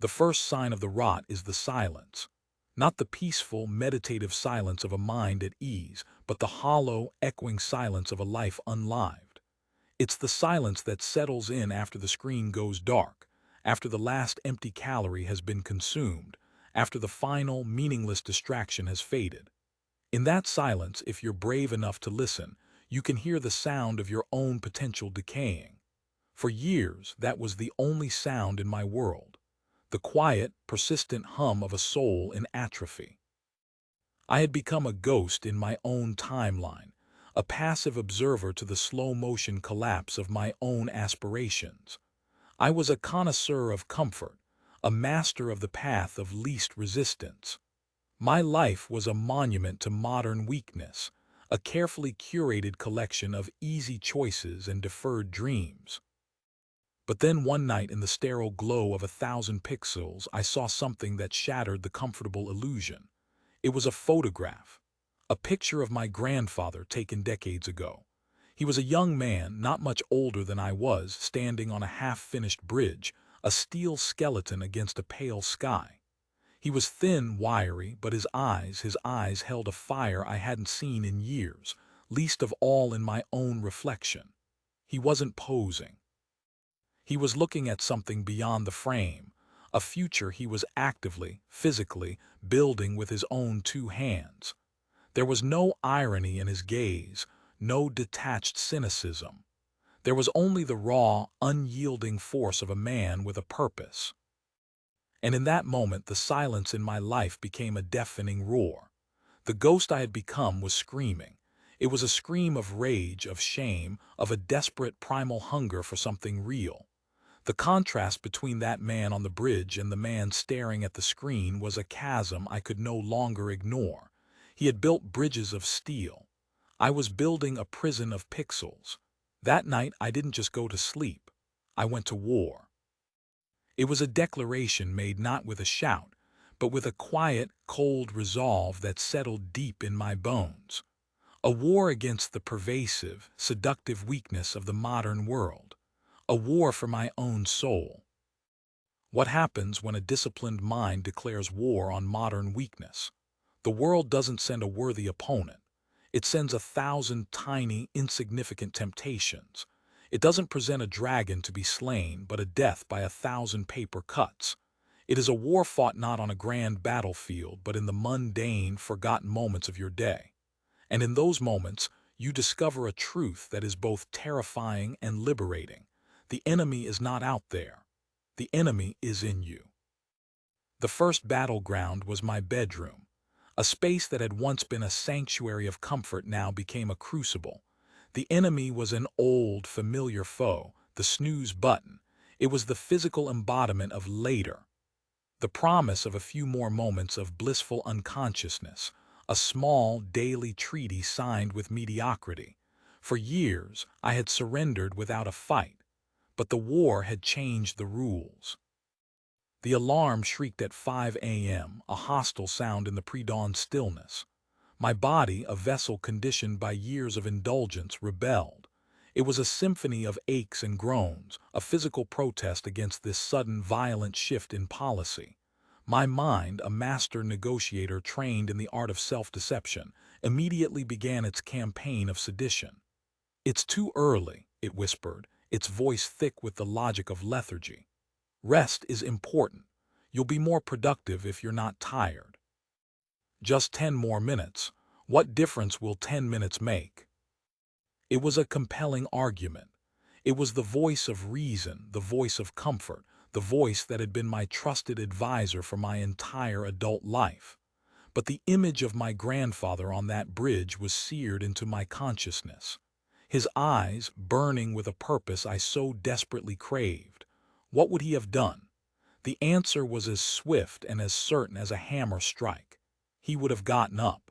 The first sign of the rot is the silence. Not the peaceful, meditative silence of a mind at ease, but the hollow, echoing silence of a life unlived. It's the silence that settles in after the screen goes dark, after the last empty calorie has been consumed, after the final, meaningless distraction has faded. In that silence, if you're brave enough to listen, you can hear the sound of your own potential decaying. For years, that was the only sound in my world, the quiet, persistent hum of a soul in atrophy. I had become a ghost in my own timeline, a passive observer to the slow-motion collapse of my own aspirations. I was a connoisseur of comfort, a master of the path of least resistance. My life was a monument to modern weakness, a carefully curated collection of easy choices and deferred dreams. But then one night in the sterile glow of 1,000 pixels, I saw something that shattered the comfortable illusion. It was a photograph, a picture of my grandfather taken decades ago. He was a young man, not much older than I was, standing on a half-finished bridge, a steel skeleton against a pale sky. He was thin, wiry, but his eyes held a fire I hadn't seen in years, least of all in my own reflection. He wasn't posing. He was looking at something beyond the frame, a future he was actively, physically, building with his own two hands. There was no irony in his gaze, no detached cynicism. There was only the raw, unyielding force of a man with a purpose. And in that moment, the silence in my life became a deafening roar. The ghost I had become was screaming. It was a scream of rage, of shame, of a desperate primal hunger for something real. The contrast between that man on the bridge and the man staring at the screen was a chasm I could no longer ignore. He had built bridges of steel. I was building a prison of pixels. That night, I didn't just go to sleep. I went to war. It was a declaration made not with a shout, but with a quiet, cold resolve that settled deep in my bones. A war against the pervasive, seductive weakness of the modern world. A war for my own soul. What happens when a disciplined mind declares war on modern weakness? The world doesn't send a worthy opponent. It sends 1,000 tiny, insignificant temptations. It doesn't present a dragon to be slain, but a death by 1,000 paper cuts. It is a war fought not on a grand battlefield, but in the mundane, forgotten moments of your day. And in those moments, you discover a truth that is both terrifying and liberating. The enemy is not out there. The enemy is in you. The first battleground was my bedroom. A space that had once been a sanctuary of comfort now became a crucible. The enemy was an old, familiar foe, the snooze button. It was the physical embodiment of later. The promise of a few more moments of blissful unconsciousness, a small, daily treaty signed with mediocrity. For years, I had surrendered without a fight. But the war had changed the rules. The alarm shrieked at 5 a.m., a hostile sound in the pre-dawn stillness. My body, a vessel conditioned by years of indulgence, rebelled. It was a symphony of aches and groans, a physical protest against this sudden, violent shift in policy. My mind, a master negotiator trained in the art of self-deception, immediately began its campaign of sedition. "It's too early," it whispered, its voice thick with the logic of lethargy. "Rest is important. You'll be more productive if you're not tired. Just 10 more minutes. What difference will 10 minutes make?" It was a compelling argument. It was the voice of reason, the voice of comfort, the voice that had been my trusted advisor for my entire adult life. But the image of my grandfather on that bridge was seared into my consciousness. His eyes, burning with a purpose I so desperately craved. What would he have done? The answer was as swift and as certain as a hammer strike. He would have gotten up.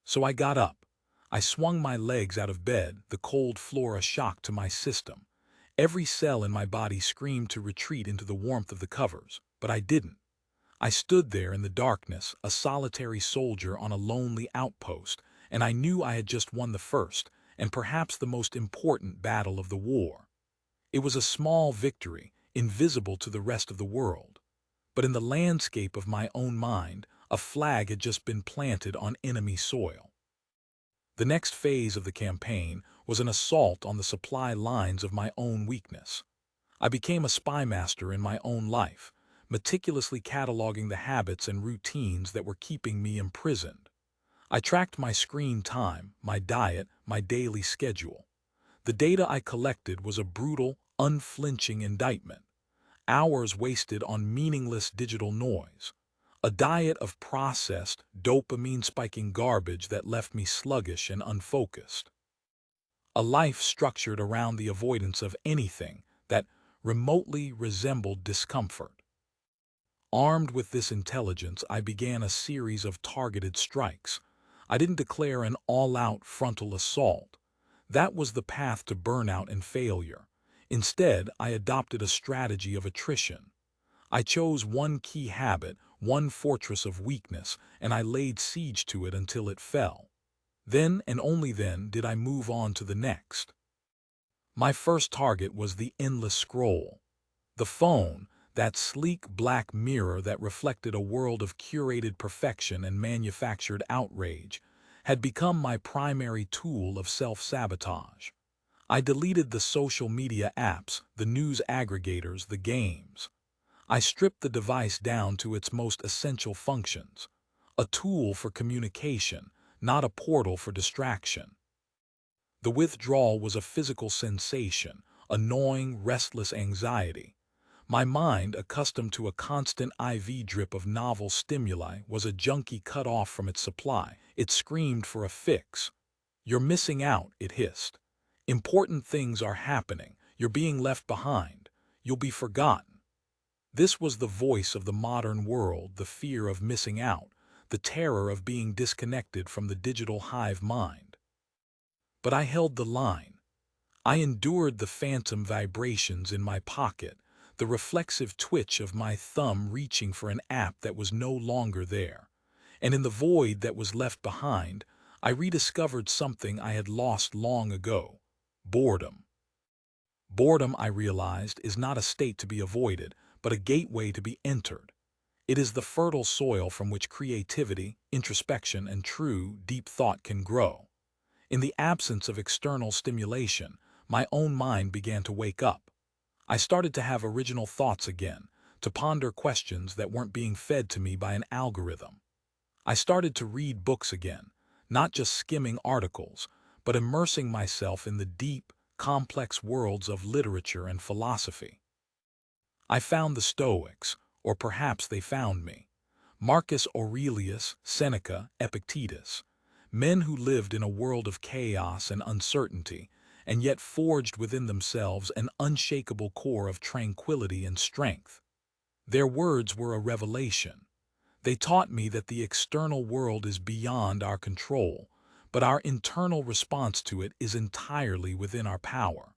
So I got up. I swung my legs out of bed, the cold floor a shock to my system. Every cell in my body screamed to retreat into the warmth of the covers, but I didn't. I stood there in the darkness, a solitary soldier on a lonely outpost, and I knew I had just won the first, and perhaps the most important battle of the war. It was a small victory, invisible to the rest of the world. but in the landscape of my own mind, a flag had just been planted on enemy soil. The next phase of the campaign was an assault on the supply lines of my own weakness. I became a spymaster in my own life, meticulously cataloging the habits and routines that were keeping me imprisoned. I tracked my screen time, my diet, my daily schedule. The data I collected was a brutal, unflinching indictment. Hours wasted on meaningless digital noise. A diet of processed, dopamine-spiking garbage that left me sluggish and unfocused. A life structured around the avoidance of anything that remotely resembled discomfort. Armed with this intelligence, I began a series of targeted strikes. I didn't declare an all-out frontal assault. That was the path to burnout and failure. Instead, I adopted a strategy of attrition. I chose one key habit, one fortress of weakness, and I laid siege to it until it fell. Then and only then did I move on to the next. My first target was the endless scroll. The phone, that sleek black mirror that reflected a world of curated perfection and manufactured outrage, had become my primary tool of self-sabotage. I deleted the social media apps, the news aggregators, the games. I stripped the device down to its most essential functions. A tool for communication, not a portal for distraction. The withdrawal was a physical sensation, a gnawing, restless anxiety. My mind, accustomed to a constant IV drip of novel stimuli, was a junkie cut off from its supply. It screamed for a fix. "You're missing out," it hissed. "Important things are happening. You're being left behind. You'll be forgotten." This was the voice of the modern world, the fear of missing out, the terror of being disconnected from the digital hive mind. But I held the line. I endured the phantom vibrations in my pocket, the reflexive twitch of my thumb reaching for an app that was no longer there. And in the void that was left behind, I rediscovered something I had lost long ago: boredom. Boredom, I realized, is not a state to be avoided, but a gateway to be entered. It is the fertile soil from which creativity, introspection, and true, deep thought can grow. In the absence of external stimulation, my own mind began to wake up. I started to have original thoughts again, to ponder questions that weren't being fed to me by an algorithm. I started to read books again, not just skimming articles, but immersing myself in the deep, complex worlds of literature and philosophy. I found the Stoics, or perhaps they found me. Marcus Aurelius, Seneca, Epictetus. Men who lived in a world of chaos and uncertainty, and yet forged within themselves an unshakable core of tranquility and strength. Their words were a revelation. They taught me that the external world is beyond our control, but our internal response to it is entirely within our power.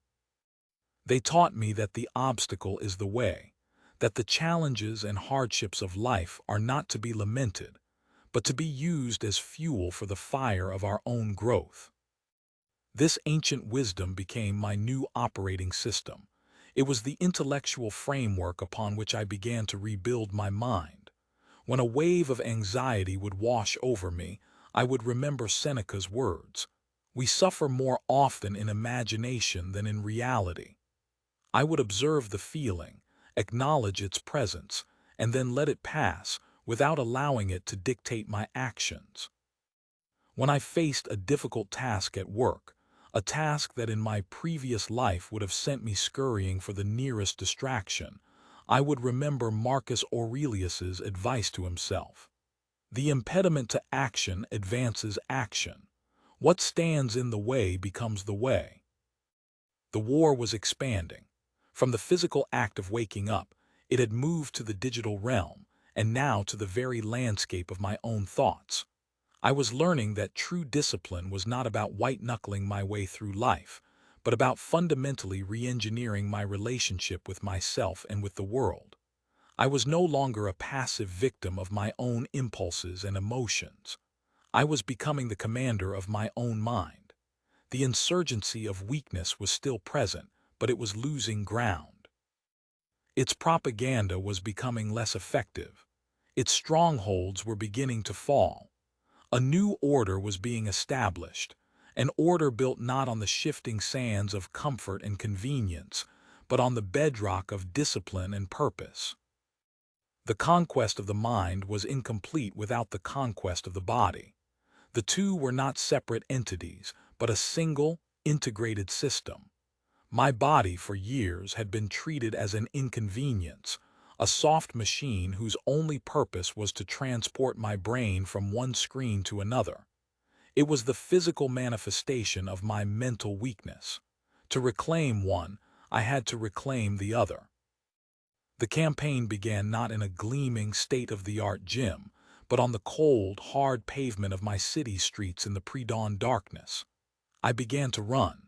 They taught me that the obstacle is the way, that the challenges and hardships of life are not to be lamented, but to be used as fuel for the fire of our own growth. This ancient wisdom became my new operating system. It was the intellectual framework upon which I began to rebuild my mind. When a wave of anxiety would wash over me, I would remember Seneca's words: "We suffer more often in imagination than in reality." I would observe the feeling, acknowledge its presence, and then let it pass without allowing it to dictate my actions. When I faced a difficult task at work, a task that in my previous life would have sent me scurrying for the nearest distraction, I would remember Marcus Aurelius's advice to himself. The impediment to action advances action. What stands in the way becomes the way. The war was expanding. From the physical act of waking up, it had moved to the digital realm, and now to the very landscape of my own thoughts. I was learning that true discipline was not about white-knuckling my way through life, but about fundamentally re-engineering my relationship with myself and with the world. I was no longer a passive victim of my own impulses and emotions. I was becoming the commander of my own mind. The insurgency of weakness was still present, but it was losing ground. Its propaganda was becoming less effective. Its strongholds were beginning to fall. A new order was being established, an order built not on the shifting sands of comfort and convenience, but on the bedrock of discipline and purpose. The conquest of the mind was incomplete without the conquest of the body. The two were not separate entities, but a single, integrated system. My body for years had been treated as an inconvenience, a soft machine whose only purpose was to transport my brain from one screen to another. It was the physical manifestation of my mental weakness. To reclaim one, I had to reclaim the other. The campaign began not in a gleaming, state-of-the-art gym, but on the cold, hard pavement of my city streets in the pre-dawn darkness. I began to run.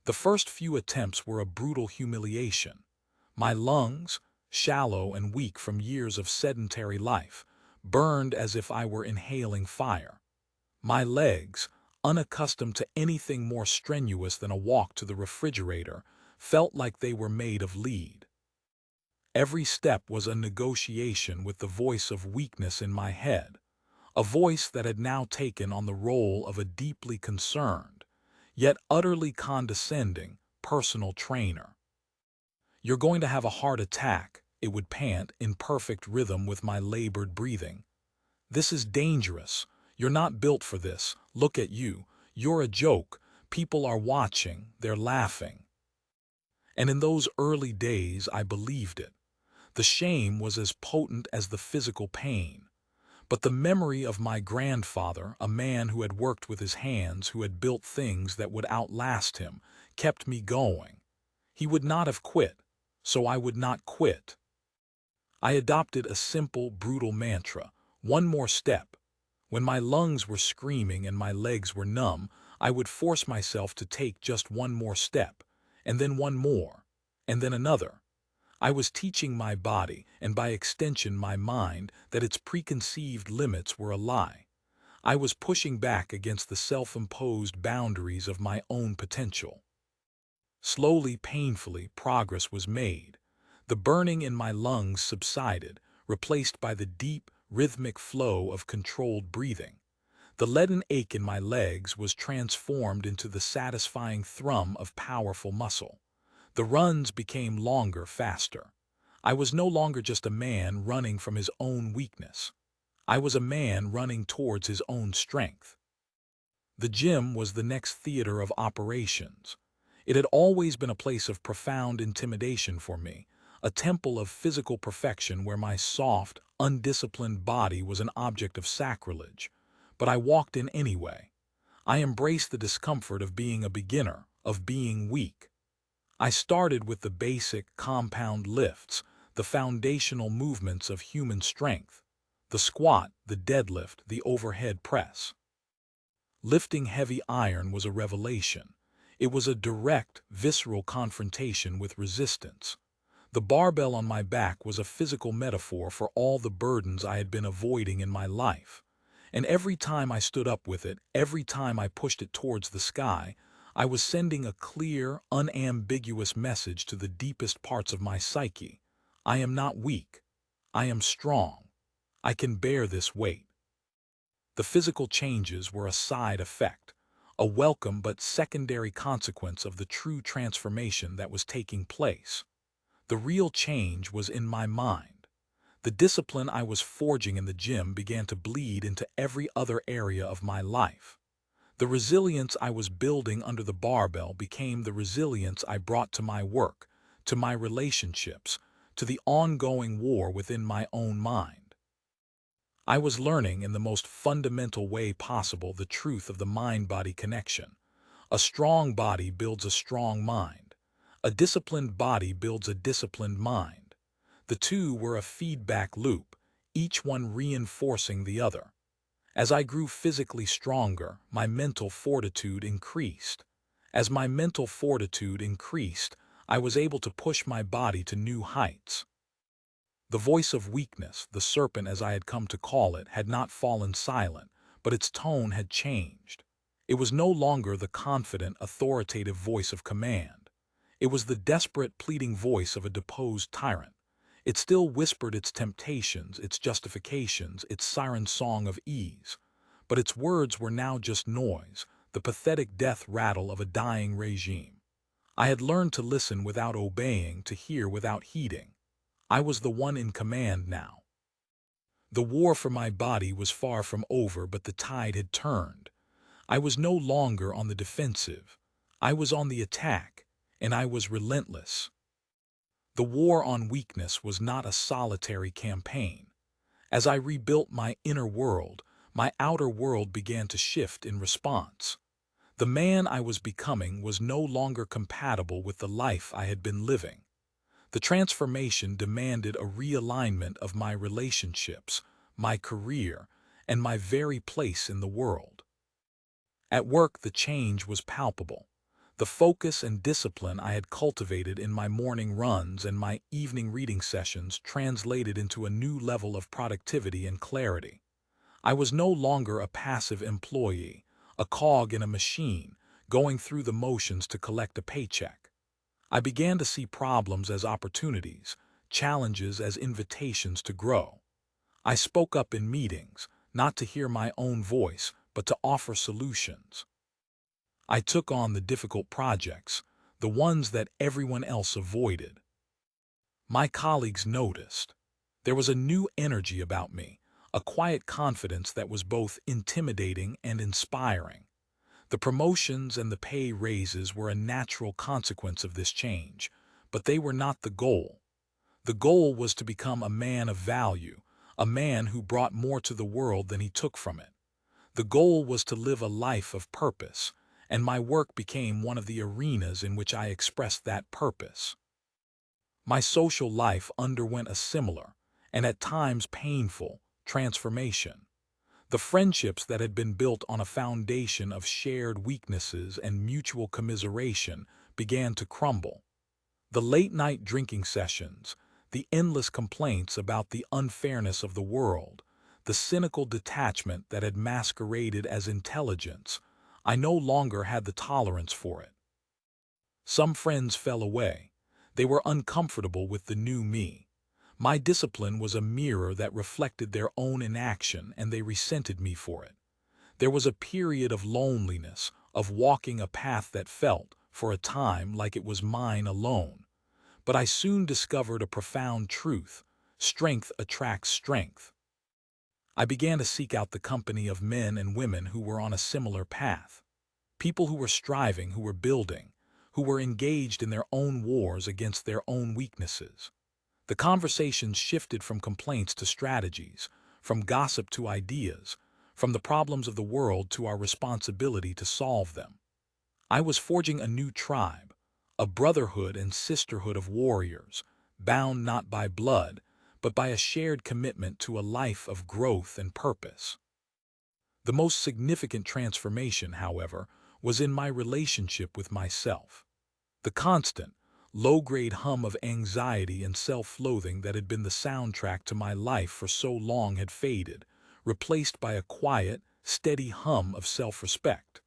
The first few attempts were a brutal humiliation. My lungs, shallow and weak from years of sedentary life, burned as if I were inhaling fire. My legs, unaccustomed to anything more strenuous than a walk to the refrigerator, felt like they were made of lead. Every step was a negotiation with the voice of weakness in my head, a voice that had now taken on the role of a deeply concerned, yet utterly condescending, personal trainer. "You're going to have a heart attack," it would pant in perfect rhythm with my labored breathing. "This is dangerous. You're not built for this. Look at you. You're a joke. People are watching. They're laughing." And in those early days, I believed it. The shame was as potent as the physical pain. But the memory of my grandfather, a man who had worked with his hands, who had built things that would outlast him, kept me going. He would not have quit, so I would not quit. I adopted a simple, brutal mantra: one more step. When my lungs were screaming and my legs were numb, I would force myself to take just one more step, and then one more, and then another. I was teaching my body, and by extension my mind, that its preconceived limits were a lie. I was pushing back against the self-imposed boundaries of my own potential. Slowly, painfully, progress was made. The burning in my lungs subsided, replaced by the deep, rhythmic flow of controlled breathing. The leaden ache in my legs was transformed into the satisfying thrum of powerful muscle. The runs became longer, faster. I was no longer just a man running from his own weakness. I was a man running towards his own strength. The gym was the next theater of operations. It had always been a place of profound intimidation for me, a temple of physical perfection where my soft, undisciplined body was an object of sacrilege. But I walked in anyway. I embraced the discomfort of being a beginner, of being weak. I started with the basic, compound lifts, the foundational movements of human strength: the squat, the deadlift, the overhead press. Lifting heavy iron was a revelation. It was a direct, visceral confrontation with resistance. The barbell on my back was a physical metaphor for all the burdens I had been avoiding in my life. And every time I stood up with it, every time I pushed it towards the sky, I was sending a clear, unambiguous message to the deepest parts of my psyche. I am not weak. I am strong. I can bear this weight. The physical changes were a side effect, a welcome but secondary consequence of the true transformation that was taking place. The real change was in my mind. The discipline I was forging in the gym began to bleed into every other area of my life. The resilience I was building under the barbell became the resilience I brought to my work, to my relationships, to the ongoing war within my own mind. I was learning in the most fundamental way possible the truth of the mind-body connection. A strong body builds a strong mind. A disciplined body builds a disciplined mind. The two were a feedback loop, each one reinforcing the other. As I grew physically stronger, my mental fortitude increased. As my mental fortitude increased, I was able to push my body to new heights. The voice of weakness, the serpent as I had come to call it, had not fallen silent, but its tone had changed. It was no longer the confident, authoritative voice of command. It was the desperate, pleading voice of a deposed tyrant. It still whispered its temptations, its justifications, its siren song of ease. But its words were now just noise, the pathetic death rattle of a dying regime. I had learned to listen without obeying, to hear without heeding. I was the one in command now. The war for my body was far from over, but the tide had turned. I was no longer on the defensive. I was on the attack, and I was relentless. The war on weakness was not a solitary campaign. As I rebuilt my inner world, my outer world began to shift in response. The man I was becoming was no longer compatible with the life I had been living. The transformation demanded a realignment of my relationships, my career, and my very place in the world. At work, the change was palpable. The focus and discipline I had cultivated in my morning runs and my evening reading sessions translated into a new level of productivity and clarity. I was no longer a passive employee, a cog in a machine, going through the motions to collect a paycheck. I began to see problems as opportunities, challenges as invitations to grow. I spoke up in meetings, not to hear my own voice, but to offer solutions. I took on the difficult projects, the ones that everyone else avoided. My colleagues noticed. There was a new energy about me, a quiet confidence that was both intimidating and inspiring. The promotions and the pay raises were a natural consequence of this change, but they were not the goal. The goal was to become a man of value, a man who brought more to the world than he took from it. The goal was to live a life of purpose, and my work became one of the arenas in which I expressed that purpose. My social life underwent a similar, and at times painful, transformation. The friendships that had been built on a foundation of shared weaknesses and mutual commiseration began to crumble. The late-night drinking sessions, the endless complaints about the unfairness of the world, the cynical detachment that had masqueraded as intelligence, I no longer had the tolerance for it. Some friends fell away. They were uncomfortable with the new me. My discipline was a mirror that reflected their own inaction, and they resented me for it. There was a period of loneliness, of walking a path that felt, for a time, like it was mine alone. But I soon discovered a profound truth: strength attracts strength. I began to seek out the company of men and women who were on a similar path. People who were striving, who were building, who were engaged in their own wars against their own weaknesses. The conversations shifted from complaints to strategies, from gossip to ideas, from the problems of the world to our responsibility to solve them. I was forging a new tribe, a brotherhood and sisterhood of warriors, bound not by blood, but by a shared commitment to a life of growth and purpose. The most significant transformation, however, was in my relationship with myself. The constant, low-grade hum of anxiety and self-loathing that had been the soundtrack to my life for so long had faded, replaced by a quiet, steady hum of self-respect.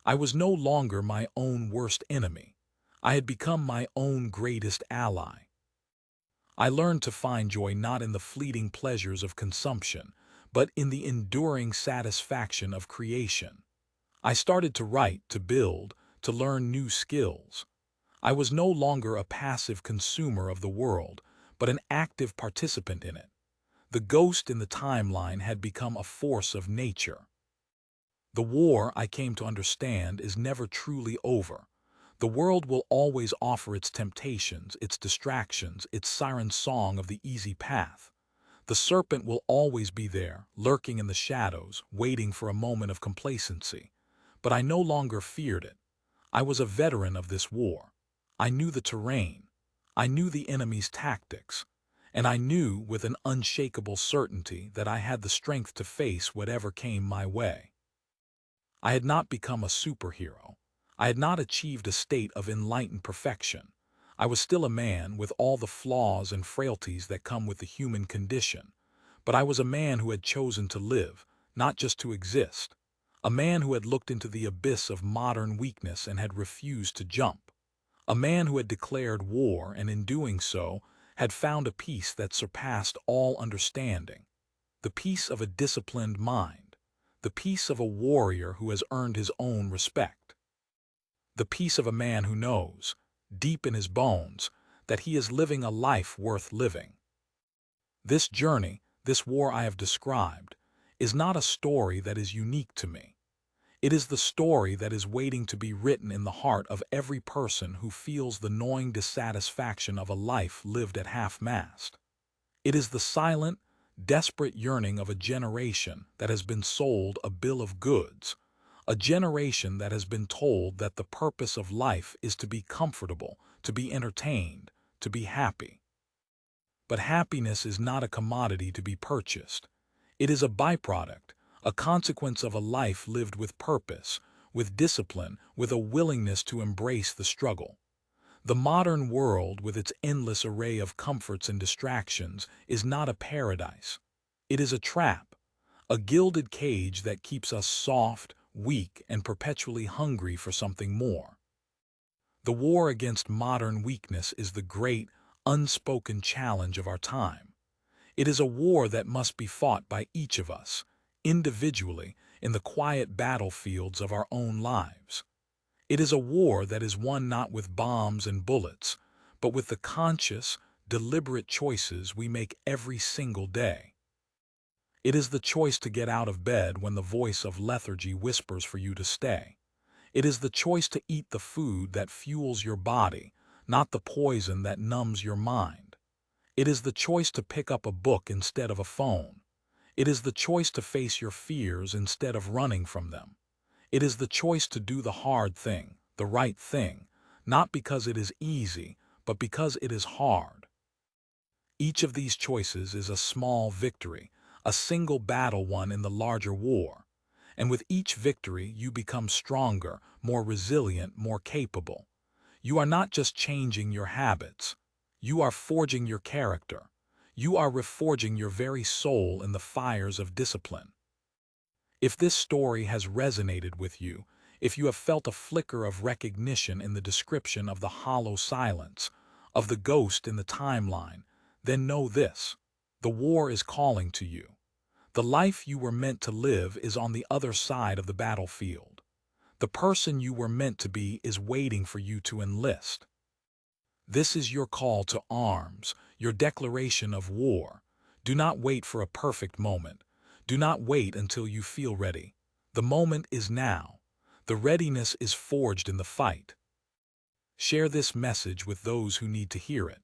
I was no longer my own worst enemy. I had become my own greatest ally. I learned to find joy not in the fleeting pleasures of consumption, but in the enduring satisfaction of creation. I started to write, to build, to learn new skills. I was no longer a passive consumer of the world, but an active participant in it. The ghost in the timeline had become a force of nature. The war, I came to understand, is never truly over. The world will always offer its temptations, its distractions, its siren song of the easy path. The serpent will always be there, lurking in the shadows, waiting for a moment of complacency. But I no longer feared it. I was a veteran of this war. I knew the terrain. I knew the enemy's tactics. And I knew with an unshakable certainty that I had the strength to face whatever came my way. I had not become a superhero. I had not achieved a state of enlightened perfection. I was still a man with all the flaws and frailties that come with the human condition. But I was a man who had chosen to live, not just to exist. A man who had looked into the abyss of modern weakness and had refused to jump. A man who had declared war and in doing so had found a peace that surpassed all understanding, the peace of a disciplined mind, the peace of a warrior who has earned his own respect, the peace of a man who knows, deep in his bones, that he is living a life worth living. This journey, this war I have described, is not a story that is unique to me. It is the story that is waiting to be written in the heart of every person who feels the gnawing dissatisfaction of a life lived at half-mast. It is the silent, desperate yearning of a generation that has been sold a bill of goods, a generation that has been told that the purpose of life is to be comfortable, to be entertained, to be happy. But happiness is not a commodity to be purchased. It is a byproduct, a consequence of a life lived with purpose, with discipline, with a willingness to embrace the struggle. The modern world, with its endless array of comforts and distractions, is not a paradise. It is a trap, a gilded cage that keeps us soft, weak, and perpetually hungry for something more. The war against modern weakness is the great, unspoken challenge of our time. It is a war that must be fought by each of us, individually, in the quiet battlefields of our own lives. It is a war that is won not with bombs and bullets, but with the conscious, deliberate choices we make every single day. It is the choice to get out of bed when the voice of lethargy whispers for you to stay. It is the choice to eat the food that fuels your body, not the poison that numbs your mind. It is the choice to pick up a book instead of a phone. It is the choice to face your fears instead of running from them. It is the choice to do the hard thing, the right thing, not because it is easy, but because it is hard. Each of these choices is a small victory, a single battle won in the larger war. And with each victory, you become stronger, more resilient, more capable. You are not just changing your habits. You are forging your character. You are reforging your very soul in the fires of discipline. If this story has resonated with you, if you have felt a flicker of recognition in the description of the hollow silence, of the ghost in the timeline, then know this: the war is calling to you. The life you were meant to live is on the other side of the battlefield. The person you were meant to be is waiting for you to enlist. This is your call to arms, your declaration of war. Do not wait for a perfect moment. Do not wait until you feel ready. The moment is now. The readiness is forged in the fight. Share this message with those who need to hear it.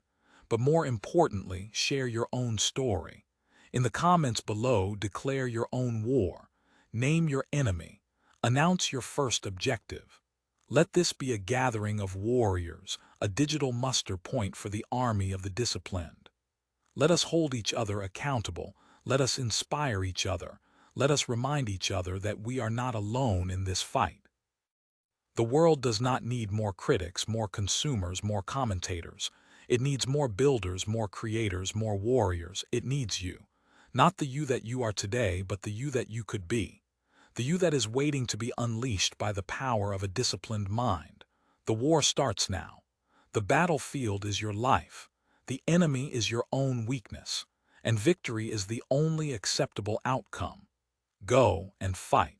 But more importantly, share your own story. In the comments below, declare your own war. Name your enemy. Announce your first objective. Let this be a gathering of warriors, a digital muster point for the army of the disciplined. Let us hold each other accountable. Let us inspire each other. Let us remind each other that we are not alone in this fight. The world does not need more critics, more consumers, more commentators. It needs more builders, more creators, more warriors. It needs you. Not the you that you are today, but the you that you could be. The you that is waiting to be unleashed by the power of a disciplined mind. The war starts now. The battlefield is your life. The enemy is your own weakness. And victory is the only acceptable outcome. Go and fight.